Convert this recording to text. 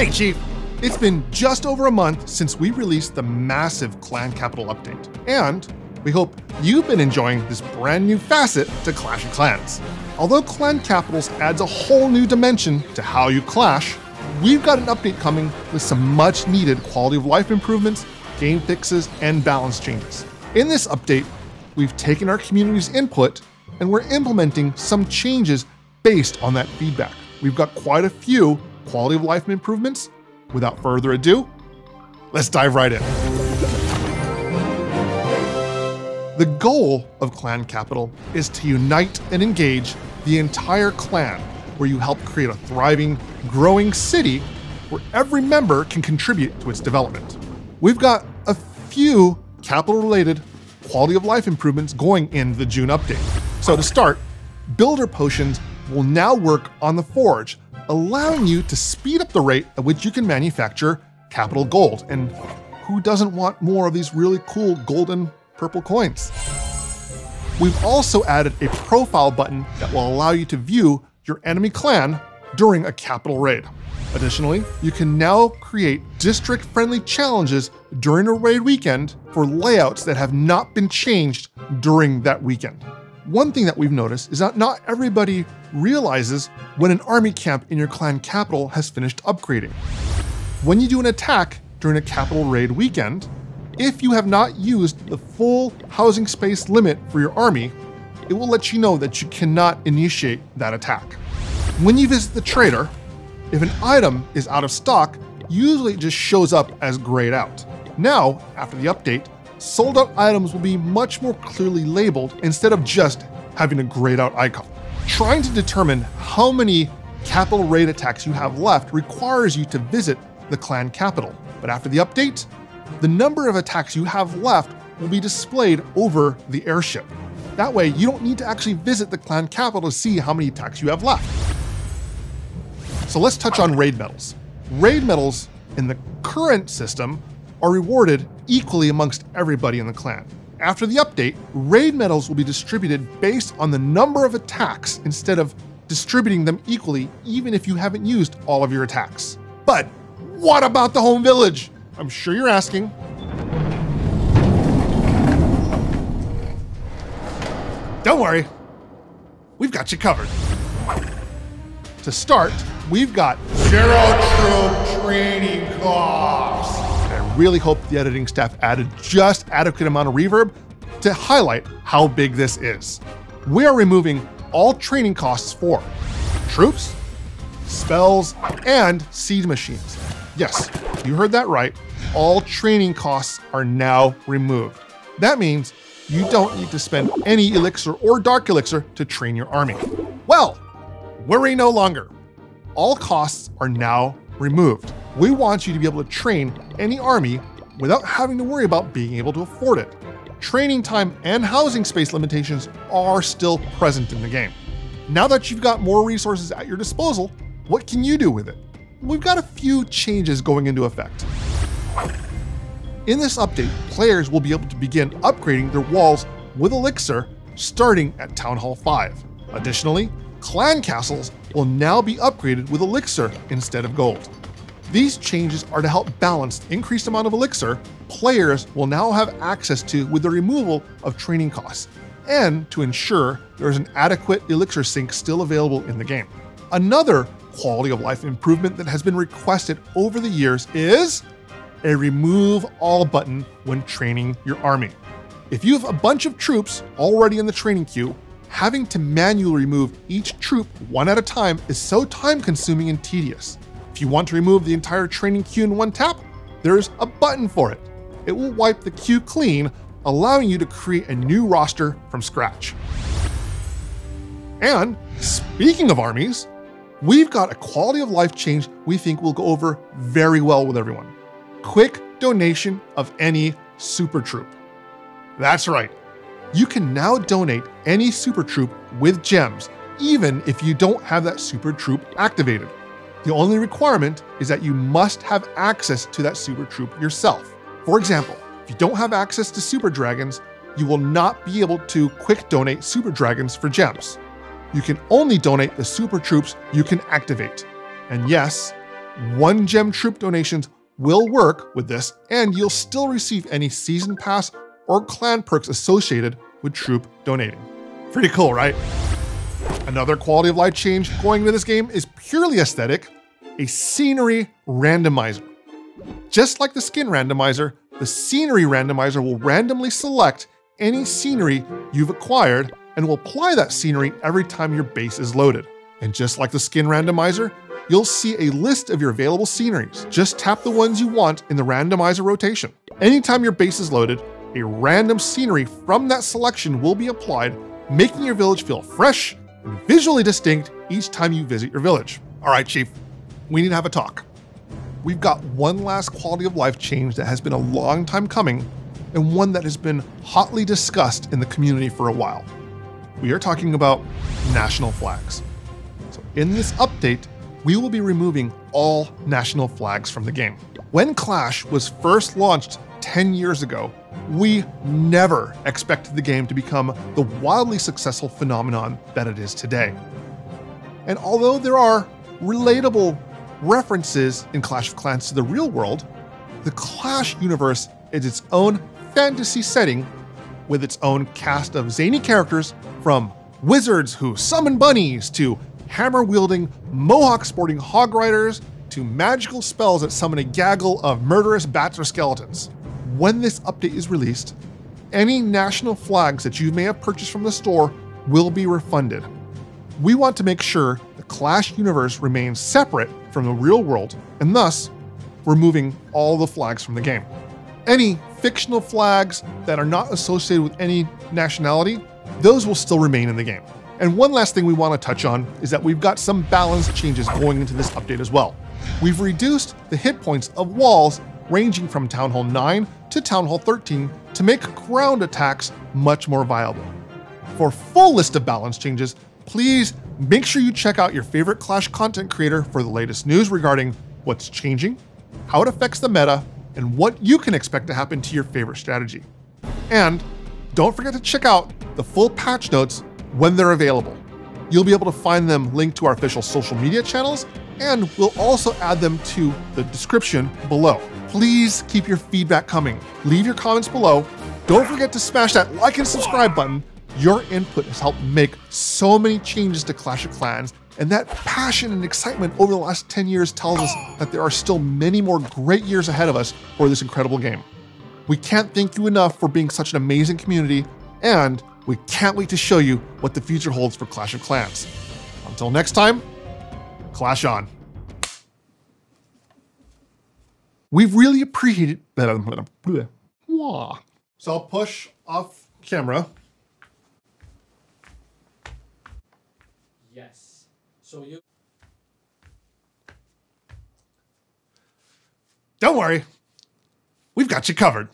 Hey Chief, it's been just over a month since we released the massive Clan Capital update, and we hope you've been enjoying this brand new facet to Clash of Clans. Although Clan Capitals adds a whole new dimension to how you clash, we've got an update coming with some much needed quality of life improvements, game fixes, and balance changes. In this update, we've taken our community's input and we're implementing some changes based on that feedback. We've got quite a few quality of life improvements. Without further ado, let's dive right in. The goal of Clan Capital is to unite and engage the entire clan, where you help create a thriving, growing city where every member can contribute to its development. We've got a few capital-related quality of life improvements going in the June update. So to start, builder potions will now work on the forge, allowing you to speed up the rate at which you can manufacture capital gold. And who doesn't want more of these really cool golden purple coins? We've also added a profile button that will allow you to view your enemy clan during a capital raid. Additionally, you can now create district-friendly challenges during a raid weekend for layouts that have not been changed during that weekend. One thing that we've noticed is that not everybody realizes when an army camp in your clan capital has finished upgrading. When you do an attack during a capital raid weekend, if you have not used the full housing space limit for your army, it will let you know that you cannot initiate that attack. When you visit the trader, if an item is out of stock, usually it just shows up as grayed out. Now, after the update, sold out items will be much more clearly labeled instead of just having a grayed out icon. Trying to determine how many capital raid attacks you have left requires you to visit the clan capital. But after the update, the number of attacks you have left will be displayed over the airship. That way, you don't need to actually visit the clan capital to see how many attacks you have left. So let's touch on raid medals. Raid medals in the current system are rewarded equally amongst everybody in the clan. After the update, raid medals will be distributed based on the number of attacks instead of distributing them equally, even if you haven't used all of your attacks. But what about the home village? I'm sure you're asking. Don't worry, we've got you covered. To start, we've got 0 troop training costs. I really hope the editing staff added just adequate amount of reverb to highlight how big this is. We are removing all training costs for troops, spells, and seed machines. Yes, you heard that right. All training costs are now removed. That means you don't need to spend any elixir or dark elixir to train your army. Well, worry no longer. All costs are now removed. We want you to be able to train any army without having to worry about being able to afford it. Training time and housing space limitations are still present in the game. Now that you've got more resources at your disposal, what can you do with it? We've got a few changes going into effect. In this update, players will be able to begin upgrading their walls with elixir starting at Town Hall 5. Additionally, clan castles will now be upgraded with elixir instead of gold. These changes are to help balance the increased amount of elixir players will now have access to with the removal of training costs, and to ensure there is an adequate elixir sink still available in the game. Another quality of life improvement that has been requested over the years is a remove all button when training your army. If you have a bunch of troops already in the training queue, having to manually remove each troop one at a time is so time consuming and tedious. If you want to remove the entire training queue in one tap, there's a button for it. It will wipe the queue clean, allowing you to create a new roster from scratch. And speaking of armies, we've got a quality of life change we think will go over very well with everyone. Quick donation of any super troop. That's right. You can now donate any super troop with gems, even if you don't have that super troop activated. The only requirement is that you must have access to that super troop yourself. For example, if you don't have access to super dragons, you will not be able to quick donate super dragons for gems. You can only donate the super troops you can activate. And yes, 1 gem troop donations will work with this, and you'll still receive any season pass or clan perks associated with troop donating. Pretty cool, right? Another quality of life change going into this game is purely aesthetic, a scenery randomizer. Just like the skin randomizer, the scenery randomizer will randomly select any scenery you've acquired and will apply that scenery every time your base is loaded. And just like the skin randomizer, you'll see a list of your available sceneries. Just tap the ones you want in the randomizer rotation. Anytime your base is loaded, a random scenery from that selection will be applied, making your village feel fresh and visually distinct each time you visit your village. All right, Chief, we need to have a talk. We've got one last quality of life change that has been a long time coming and one that has been hotly discussed in the community for a while. We are talking about national flags. So in this update, we will be removing all national flags from the game. When Clash was first launched 10 years ago, we never expected the game to become the wildly successful phenomenon that it is today. And although there are relatable references in Clash of Clans to the real world, the Clash universe is its own fantasy setting with its own cast of zany characters, from wizards who summon bunnies to hammer-wielding, mohawk-sporting hog riders to magical spells that summon a gaggle of murderous bats or skeletons. When this update is released, any national flags that you may have purchased from the store will be refunded. We want to make sure the Clash universe remains separate from the real world, and thus removing all the flags from the game. Any fictional flags that are not associated with any nationality, those will still remain in the game. And one last thing we want to touch on is that we've got some balance changes going into this update as well. We've reduced the hit points of walls ranging from Town Hall 9 to Town Hall 13 to make ground attacks much more viable. For a full list of balance changes, please make sure you check out your favorite Clash content creator for the latest news regarding what's changing, how it affects the meta, and what you can expect to happen to your favorite strategy. And don't forget to check out the full patch notes when they're available. You'll be able to find them linked to our official social media channels, and we'll also add them to the description below. Please keep your feedback coming. Leave your comments below. Don't forget to smash that like and subscribe button. Your input has helped make so many changes to Clash of Clans, and that passion and excitement over the last 10 years tells us that there are still many more great years ahead of us for this incredible game. We can't thank you enough for being such an amazing community, and we can't wait to show you what the future holds for Clash of Clans. Until next time, Clash on. We've really appreciated that. So I'll push off camera. Yes. So you. Don't worry, we've got you covered.